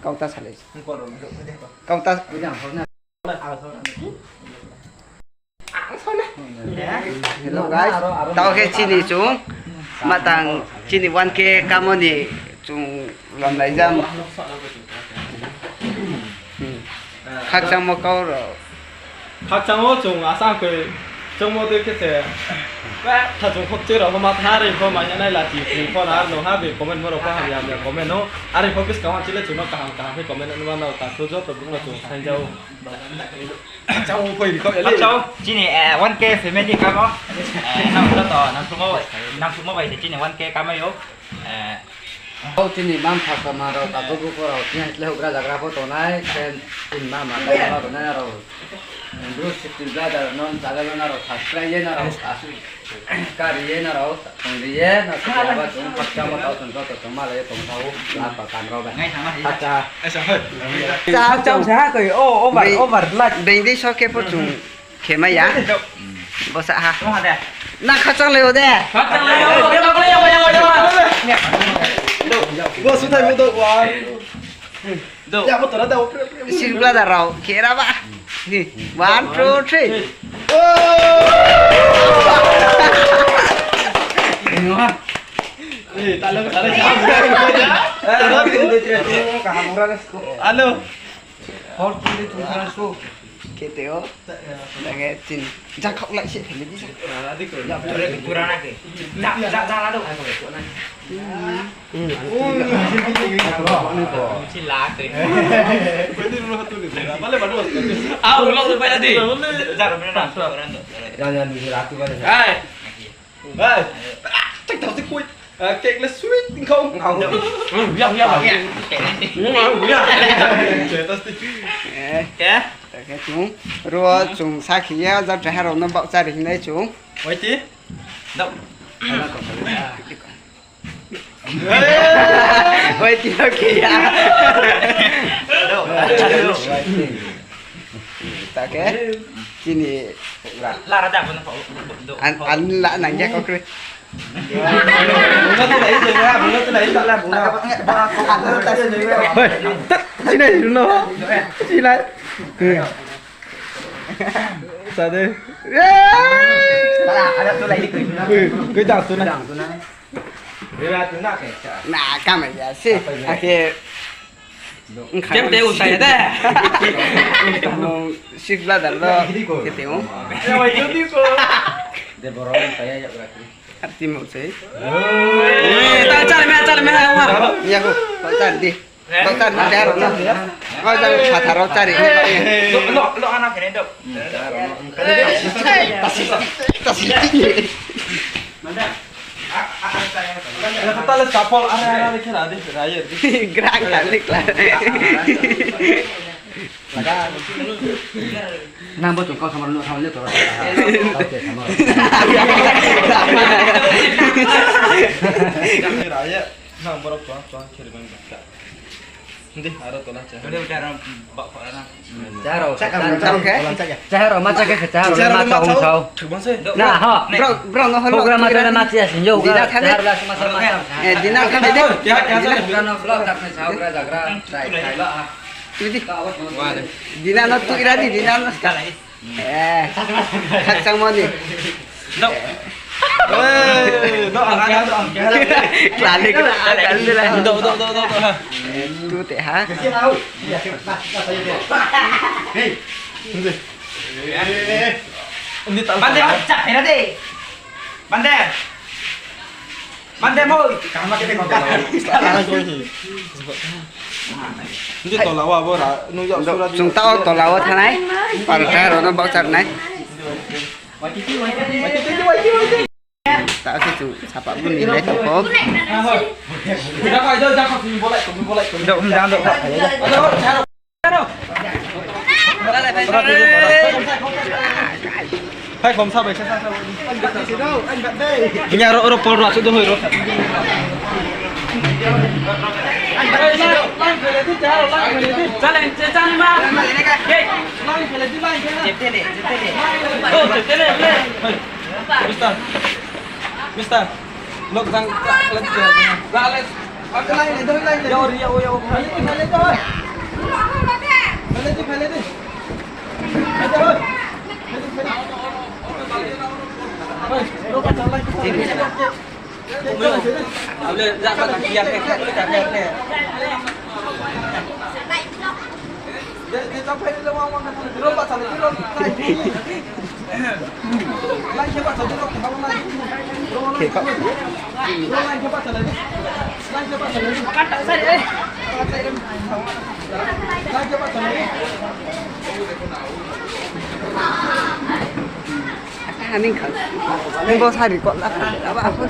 câu ta sẽ lấy câu ta hello guys tao cái chini chúng mà thằng chini one ke kamoni chúng làm lại răng khác sang một câu rồi khác sang một chúng sang cái trong một cái thế thật chúng không chơi rồi mà thà rồi mà nhận này là chỉ có là nó ha về comment mà đâu có hàng làm comment nó anh focus các bạn chỉ là chúng nó càng phải comment nó vào ta tôi rất là cũng là chúng thành dâu trong quỳ thì có cái cháu chị này one k phải mấy gì cả có năm số tỏ năm số mấy thì chị này one k cả mấy yếu câu chini mam phật mà rồi ta cũng có rồi nha leo ra ra photo này trên tin mà đây là photo này rồi Bro, sitting brother, non tagal na raw, subscribe na raw, kariye na raw, kungriye na sa kaya tung pagka mo tao tung to tung malay tung tao apa kan raw ba. Hacha. Sa trong sa cười over lật. Bên đi so cái phụ tung khema ya. Bo sa ha. Na khachang leo de. khắc leo Bố xuống thầy mua đồ quá. Ya một tuần đâu. Sitting brother raw, kira ba. Ni, 1 2 3. Ta lên alo. Hold đi chúng ta số. Cái tiểu. Là nghe tin. Ra khóc lại chuyện phải đi sao? Đi cửa. dạ kurang lagi dạ ra đâu xin lá tới Vale baru. ah ulang sampai tadi jangan beneran Jangan di ratu kan. Hey. Hey. Chắc tao sẽ quay. Kẹt là sweet không? Không. yang Cái chúng rồi chúng sa khí ra trái rồi nó bạo ra đến đây chúng. Quay chứ. đâu Ôi chị nó kìa. đâu Ta cái chị này là ra đạp nó anh lạ nặng giác có cười. Nó lấy rồi ha, nó lấy đã làm nào. Ôi, chị này nó. Chị này. Sao đây? ada tuh lagi Cứ đằng xuống này. Nah, kami ya sih. Akhir. Jangan tahu saya dah. Kamu sebelah dalam ketemu. Dia borong saya ya berarti. Arti mau sih. Cari meh. Iya aku. Kau cari di. Kau cari macam apa? Kau cari patah cari. Lo anak ini dok. Tas. Mana? Ya kita les kapal ada kira ada raya. Gerak kalik lah. Nang buat kau sama lu terus. Oke sama. Raya. Nang borok tuan kiriman tak. Nanti ada tolak cah. Udah bak orang. Charo, Charo macam ke Charo macam unsau. Terbang saya. Nah, ha, bro no halo. Program macam macam ya, senjau. Dina kan macam-macam. Dina kan beda. Ya, Program vlog tak tahu jaga. Sai lah. Ini. Dina no tu iradi Dina no. Kacang mau ni. Đâu? Nó ăn Lali kena akan dia lah. Đâu. Tu teh ha. Ini tak. Bande cak ini tadi. Bande môi. Kamu kita makan. Ini tolak apa bora? Nujak surat. Chúng tao tổ lawat thế này. Par Charo nó bao chặt này. Tao sẽ chủ sapa pun ini deh cukup. Tidak kau itu jangan kau boleh. Đâu jangan đâu. Hai không sao vậy sao? Anh bạn gì đâu? Anh bạn đây. Nhà rồi pol rồi sudah rồi. Anh bạn đây đâu? Lang về đi chào, lang về đi. Jalan ma. Hei, Lang về đi lang. cepet deh. Oh, cepet deh. Mister. Mister. Lo sang let's cái này thôi này vô đi vô phải lên thôi phải lên đi phải thôi lên ra phần kia này cả này này để tao phải lên mau mau bắt đầu lên lại cái bắt đầu lên không lại thì có lại cái bắt đầu lên lại cái bắt đầu lên cắt tay đi lại cái bắt đầu lên anh ninh khẩn ninh bao sai thì còn đã bảo thôi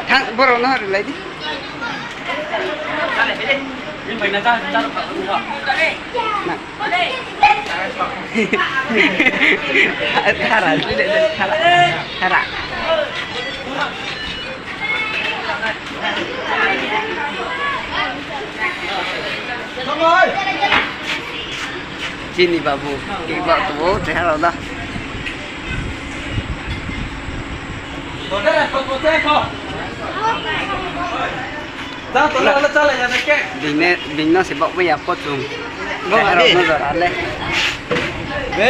thằng bố nó lấy đi mình là ra được đúng không? Thara Thara Sini babu, ibu tuh sehat loh dah. Bình nó sẽ bọc bây giờ có chung. Nó rồi nó rồi đấy.